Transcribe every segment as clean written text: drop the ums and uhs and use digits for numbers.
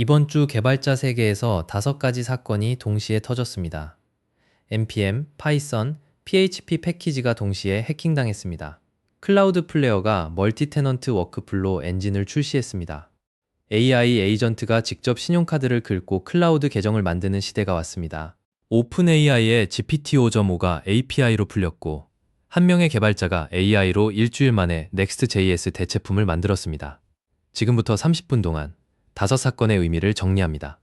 이번 주 개발자 세계에서 5가지 사건이 동시에 터졌습니다. npm, 파이썬, PHP 패키지가 동시에 해킹당했습니다. 클라우드 플레어가 멀티 테넌트 워크플로 엔진을 출시했습니다. AI 에이전트가 직접 신용카드를 긁고 클라우드 계정을 만드는 시대가 왔습니다. 오픈AI의 GPT-5.5가 API로 풀렸고, 한 명의 개발자가 AI로 일주일 만에 Next.js 대체품을 만들었습니다. 지금부터 30분 동안 5사건의 의미를 정리합니다.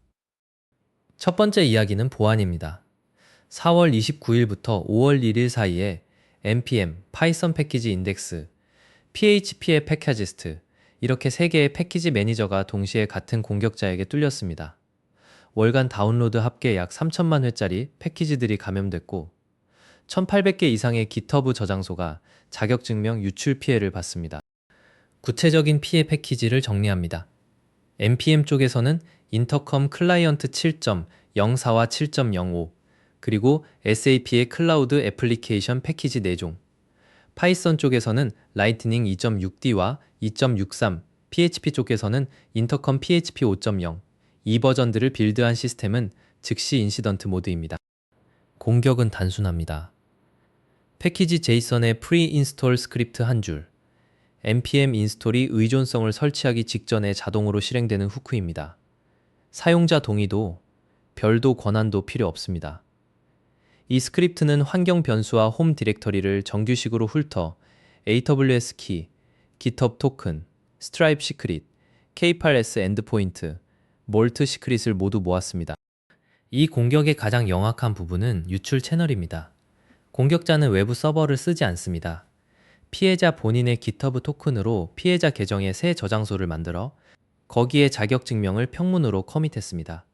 첫 번째 이야기는 보안입니다. 4월 29일부터 5월 1일 사이에 npm, 파이썬 패키지 인덱스, php의 패키지스트, 이렇게 3개의 패키지 매니저가 동시에 같은 공격자에게 뚫렸습니다. 월간 다운로드 합계 약 3천만 회짜리 패키지들이 감염됐고 1,800개 이상의 GitHub 저장소가 자격증명 유출 피해를 봤습니다. 구체적인 피해 패키지를 정리합니다. npm 쪽에서는 인터컴 클라이언트 7.04와 7.05, 그리고 SAP의 클라우드 애플리케이션 패키지 4종, 파이썬 쪽에서는 라이트닝 2.6D와 2.63, PHP 쪽에서는 인터컴 PHP 5.0, 이 버전들을 빌드한 시스템은 즉시 인시던트 모드입니다. 공격은 단순합니다. 패키지 제이선의 프리인스톨 스크립트 한 줄, npm 인스톨이 의존성을 설치하기 직전에 자동으로 실행되는 후크입니다. 사용자 동의도, 별도 권한도 필요 없습니다. 이 스크립트는 환경 변수와 홈 디렉터리를 정규식으로 훑어 AWS 키, GitHub 토큰, 스트라이프 시크릿, K8s 엔드포인트, 몰트 시크릿을 모두 모았습니다. 이 공격의 가장 영악한 부분은 유출 채널입니다. 공격자는 외부 서버를 쓰지 않습니다. 피해자 본인의 GitHub 토큰으로 피해자 계정의 새 저장소를 만들어 거기에 자격증명을 평문으로 커밋했습니다.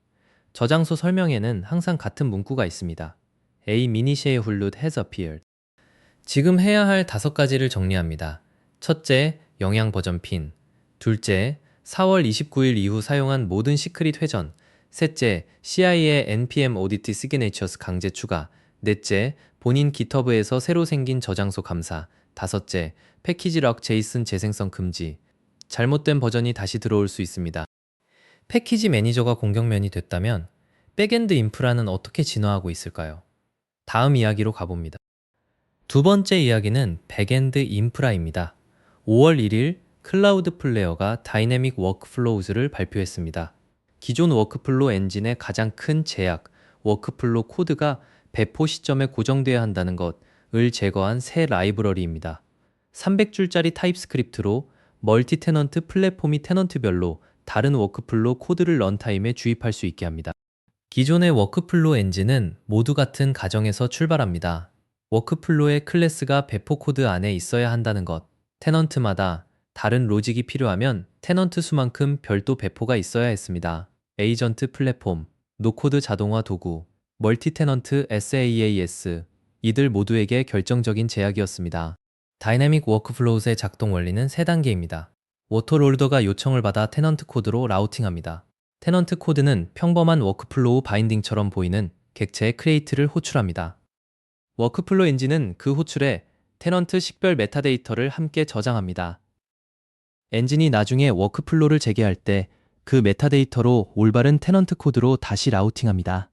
저장소 설명에는 항상 같은 문구가 있습니다. A minishare hulud has appeared. 지금 해야 할 5가지를 정리합니다. 첫째, 영향 버전 핀. 둘째, 4월 29일 이후 사용한 모든 시크릿 회전. 셋째, CI의 npm audit signatures 강제 추가. 넷째, 본인 GitHub에서 새로 생긴 저장소 감사. 다섯째, 패키지 럭 제이슨 재생성 금지. 잘못된 버전이 다시 들어올 수 있습니다. 패키지 매니저가 공격면이 됐다면 백엔드 인프라는 어떻게 진화하고 있을까요? 다음 이야기로 가봅니다. 두 번째 이야기는 백엔드 인프라입니다. 5월 1일 클라우드 플레어가 다이내믹 워크플로우즈를 발표했습니다. 기존 워크플로우 엔진의 가장 큰 제약, 워크플로우 코드가 배포 시점에 고정되어야 한다는 것을 제거한 새 라이브러리입니다. 300줄짜리 타입스크립트로 멀티 테넌트 플랫폼이 테넌트별로 다른 워크플로우 코드를 런타임에 주입할 수 있게 합니다. 기존의 워크플로우 엔진은 모두 같은 가정에서 출발합니다. 워크플로우의 클래스가 배포 코드 안에 있어야 한다는 것, 테넌트마다 다른 로직이 필요하면 테넌트 수만큼 별도 배포가 있어야 했습니다. 에이전트 플랫폼, 노코드 자동화 도구, 멀티 테넌트 SaaS, 이들 모두에게 결정적인 제약이었습니다. 다이내믹 워크플로우의 작동 원리는 3단계입니다. 워터롤더가 요청을 받아 테넌트 코드로 라우팅합니다. 테넌트 코드는 평범한 워크플로우 바인딩처럼 보이는 객체의 크리에이트를 호출합니다. 워크플로우 엔진은 그 호출에 테넌트 식별 메타데이터를 함께 저장합니다. 엔진이 나중에 워크플로우를 재개할 때 그 메타데이터로 올바른 테넌트 코드로 다시 라우팅합니다.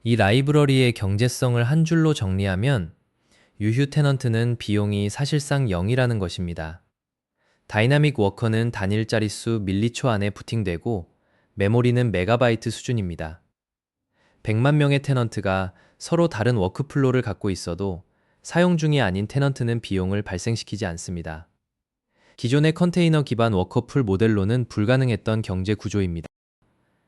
이 라이브러리의 경제성을 한 줄로 정리하면 유휴 테넌트는 비용이 사실상 0이라는 것입니다. 다이나믹 워커는 단일 자릿수 밀리초 안에 부팅되고 메모리는 메가바이트 수준입니다. 100만 명의 테넌트가 서로 다른 워크플로우를 갖고 있어도 사용 중이 아닌 테넌트는 비용을 발생시키지 않습니다. 기존의 컨테이너 기반 워커풀 모델로는 불가능했던 경제 구조입니다.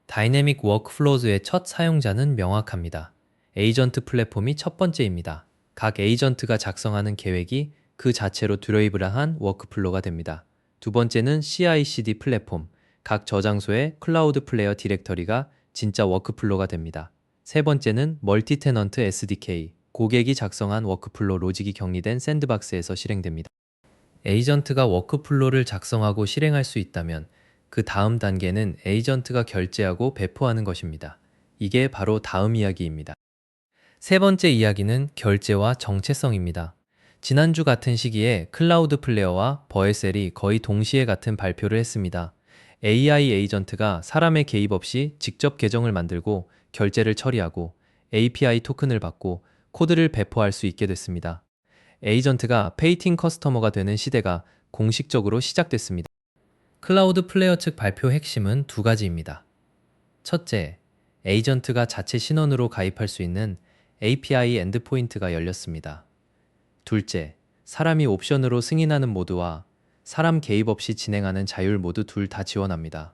다이내믹 워크플로우의 첫 사용자는 명확합니다. 에이전트 플랫폼이 첫 번째입니다. 각 에이전트가 작성하는 계획이 그 자체로 드라이브한 워크플로우가 됩니다. 두 번째는 CI/CD 플랫폼, 각 저장소의 클라우드 플레이어 디렉터리가 진짜 워크플로우가 됩니다. 세 번째는 멀티 테넌트 SDK, 고객이 작성한 워크플로우 로직이 격리된 샌드박스에서 실행됩니다. 에이전트가 워크플로우를 작성하고 실행할 수 있다면 그 다음 단계는 에이전트가 결제하고 배포하는 것입니다. 이게 바로 다음 이야기입니다. 세 번째 이야기는 결제와 정체성입니다. 지난주 같은 시기에 클라우드 플레어와 버에셀이 거의 동시에 같은 발표를 했습니다. AI 에이전트가 사람의 개입 없이 직접 계정을 만들고 결제를 처리하고 API 토큰을 받고 코드를 배포할 수 있게 됐습니다. 에이전트가 페이팅 커스터머가 되는 시대가 공식적으로 시작됐습니다. 클라우드 플레이어 측 발표 핵심은 두 가지입니다. 첫째, 에이전트가 자체 신원으로 가입할 수 있는 API 엔드포인트가 열렸습니다. 둘째, 사람이 옵션으로 승인하는 모드와 사람 개입 없이 진행하는 자율 모드 둘 다 지원합니다.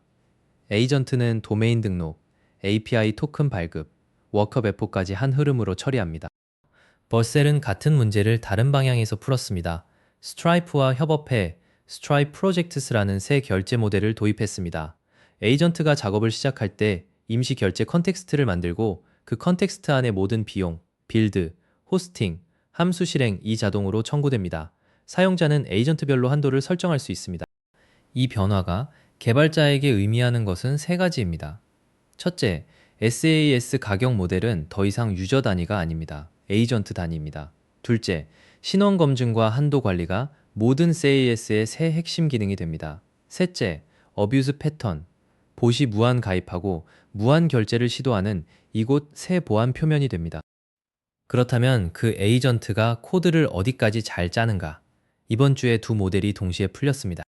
에이전트는 도메인 등록, API 토큰 발급, 워커 배포까지 한 흐름으로 처리합니다. 버셀은 같은 문제를 다른 방향에서 풀었습니다. 스트라이프와 협업해 스트라이프 프로젝트스라는 새 결제 모델을 도입했습니다. 에이전트가 작업을 시작할 때 임시 결제 컨텍스트를 만들고 그 컨텍스트 안에 모든 비용, 빌드, 호스팅, 함수 실행이 자동으로 청구됩니다. 사용자는 에이전트별로 한도를 설정할 수 있습니다. 이 변화가 개발자에게 의미하는 것은 세 가지입니다. 첫째, SaaS 가격 모델은 더 이상 유저 단위가 아닙니다. 에이전트 단위입니다. 둘째, 신원 검증과 한도 관리가 모든 SaaS의 새 핵심 기능이 됩니다. 셋째, 어뷰스 패턴, 봇이 무한 가입하고 무한 결제를 시도하는 이곳 새 보안 표면이 됩니다. 그렇다면 그 에이전트가 코드를 어디까지 잘 짜는가? 이번 주에 두 모델이 동시에 풀렸습니다.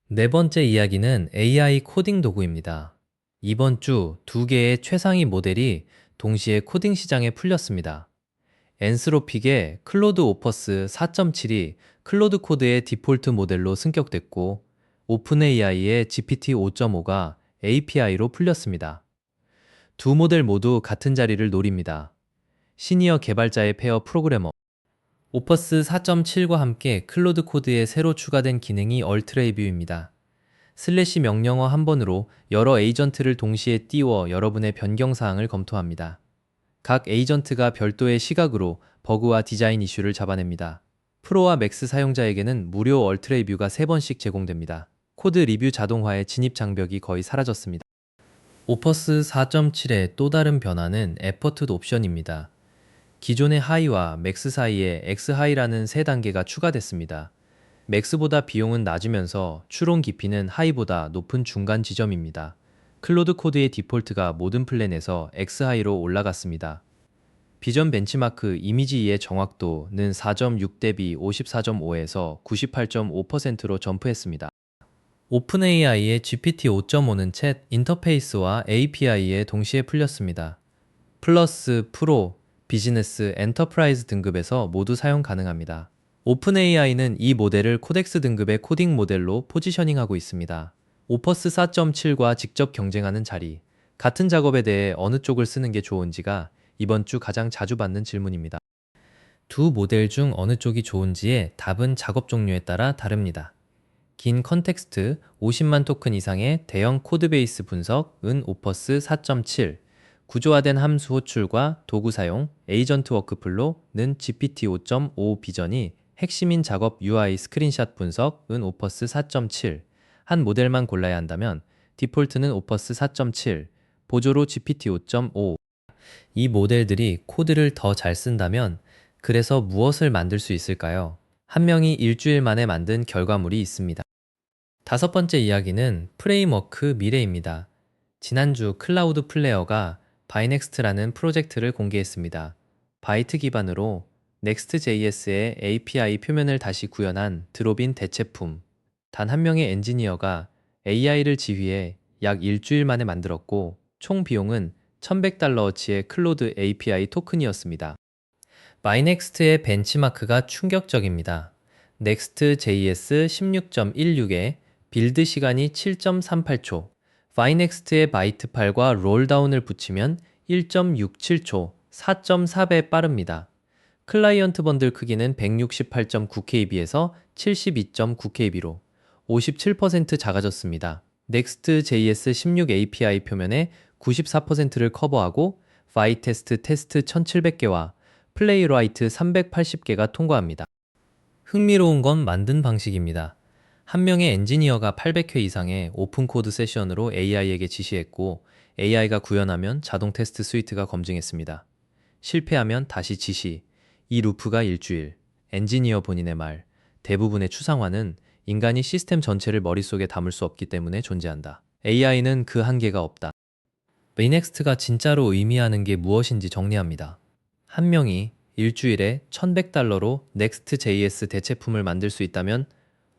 네 번째 이야기는 AI 코딩 도구입니다. 이번 주 두 개의 최상위 모델이 동시에 코딩 시장에 풀렸습니다. 엔스로픽의 클로드 오퍼스 4.7이 클로드 코드의 디폴트 모델로 승격됐고, 오픈AI의 GPT 5.5가 API로 풀렸습니다. 두 모델 모두 같은 자리를 노립니다. 시니어 개발자의 페어 프로그래머. 오퍼스 4.7과 함께 클로드 코드에 새로 추가된 기능이 얼트레이뷰입니다. 슬래시 명령어 한 번으로 여러 에이전트를 동시에 띄워 여러분의 변경 사항을 검토합니다. 각 에이전트가 별도의 시각으로 버그와 디자인 이슈를 잡아냅니다. 프로와 맥스 사용자에게는 무료 얼트레이뷰가 3번씩 제공됩니다. 코드 리뷰 자동화의 진입 장벽이 거의 사라졌습니다. 오퍼스 4.7의 또 다른 변화는 에퍼트 옵션입니다. 기존의 하이와 맥스 사이에 엑스하이라는 세 단계가 추가됐습니다. 맥스보다 비용은 낮으면서 추론 깊이는 하이보다 높은 중간 지점입니다. 클로드 코드의 디폴트가 모든 플랜에서 엑스하이로 올라갔습니다. 비전 벤치마크 이미지 이해 정확도는 4.6 대비 54.5에서 98.5%로 점프했습니다. 오픈AI의 GPT 5.5는 챗 인터페이스와 API에 동시에 풀렸습니다. 플러스, 프로, 비즈니스, 엔터프라이즈 등급에서 모두 사용 가능합니다. 오픈AI는 이 모델을 코덱스 등급의 코딩 모델로 포지셔닝하고 있습니다. 오퍼스 4.7과 직접 경쟁하는 자리, 같은 작업에 대해 어느 쪽을 쓰는 게 좋은지가 이번 주 가장 자주 받는 질문입니다. 두 모델 중 어느 쪽이 좋은지의 답은 작업 종류에 따라 다릅니다. 긴 컨텍스트 50만 토큰 이상의 대형 코드베이스 분석은 오퍼스 4.7, 구조화된 함수 호출과 도구 사용, 에이전트 워크플로우는 GPT 5.5 비전이 핵심인 작업 UI 스크린샷 분석은 오퍼스 4.7, 한 모델만 골라야 한다면 디폴트는 오퍼스 4.7, 보조로 GPT 5.5. 이 모델들이 코드를 더 잘 쓴다면 그래서 무엇을 만들 수 있을까요? 한 명이 일주일 만에 만든 결과물이 있습니다. 다섯 번째 이야기는 프레임워크 미래입니다. 지난주 클라우드 플레어가 바이넥스트라는 프로젝트를 공개했습니다. 바이트 기반으로 Next.js의 API 표면을 다시 구현한 드롭인 대체품. 단 한 명의 엔지니어가 AI를 지휘해 약 일주일 만에 만들었고, 총 비용은 $1,100어치의 클로드 API 토큰이었습니다. 바이넥스트의 벤치마크가 충격적입니다. Next.js 16.16에 빌드 시간이 7.38초, 바이넥스트의 바이트8과 롤다운을 붙이면 1.67초, 4.4배 빠릅니다. 클라이언트 번들 크기는 168.9kb에서 72.9kb로 57% 작아졌습니다. Next.js 16 API 표면의 94%를 커버하고 바이테스트 테스트 1700개와 플레이라이트 380개가 통과합니다. 흥미로운 건 만든 방식입니다. 한 명의 엔지니어가 800회 이상의 오픈코드 세션으로 AI에게 지시했고, AI가 구현하면 자동 테스트 스위트가 검증했습니다. 실패하면 다시 지시, 이 루프가 일주일, 엔지니어 본인의 말, 대부분의 추상화는 인간이 시스템 전체를 머릿속에 담을 수 없기 때문에 존재한다. AI는 그 한계가 없다. Vnext가 진짜로 의미하는 게 무엇인지 정리합니다. 한 명이 일주일에 $1,100로 Next.js 대체품을 만들 수 있다면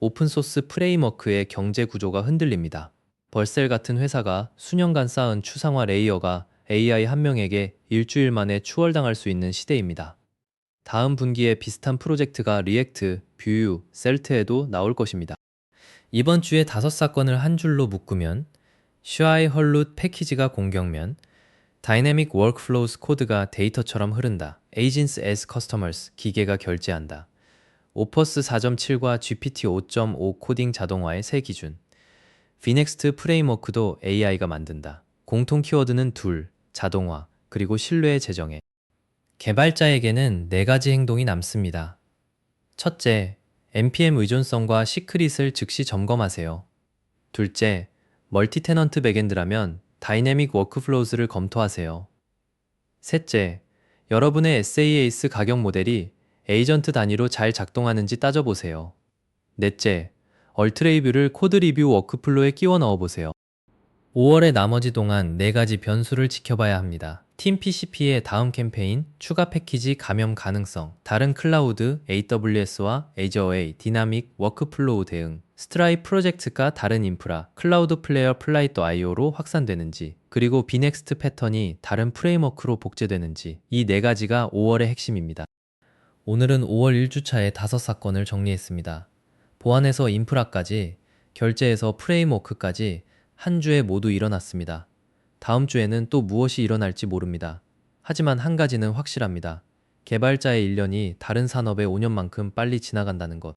오픈소스 프레임워크의 경제 구조가 흔들립니다. 벌셀 같은 회사가 수년간 쌓은 추상화 레이어가 AI 한 명에게 일주일 만에 추월당할 수 있는 시대입니다. 다음 분기에 비슷한 프로젝트가 리액트, 뷰, 셀트에도 나올 것입니다. 이번 주에 5사건을 한 줄로 묶으면 슈아이 헐룻 패키지가 공격면, 다이내믹 워크플로우스 코드가 데이터처럼 흐른다. Agents as Customers, 기계가 결제한다. 오퍼스 4.7과 GPT 5.5 코딩 자동화의 새 기준. Vnext 프레임워크도 AI가 만든다. 공통 키워드는 둘, 자동화, 그리고 신뢰의 재정에. 개발자에게는 4가지 행동이 남습니다. 첫째, npm 의존성과 시크릿을 즉시 점검하세요. 둘째, 멀티 테넌트 백엔드라면 다이내믹 워크플로우즈를 검토하세요. 셋째, 여러분의 SaaS 가격 모델이 에이전트 단위로 잘 작동하는지 따져보세요. 넷째, 얼트레이뷰를 코드 리뷰 워크플로에 끼워 넣어보세요. 5월의 나머지 동안 4가지 변수를 지켜봐야 합니다. 팀 PCP의 다음 캠페인, 추가 패키지 감염 가능성, 다른 클라우드, AWS와 Azure의 디나믹 워크플로우 대응, 스트라이프 프로젝트가 다른 인프라, 클라우드 플레이어 플라이트.io로 확산되는지, 그리고 Vnext 패턴이 다른 프레임워크로 복제되는지, 이 4가지가 5월의 핵심입니다. 오늘은 5월 1주차의 5사건을 정리했습니다. 보안에서 인프라까지, 결제에서 프레임워크까지 한 주에 모두 일어났습니다. 다음 주에는 또 무엇이 일어날지 모릅니다. 하지만 한 가지는 확실합니다. 개발자의 1년이 다른 산업의 5년만큼 빨리 지나간다는 것.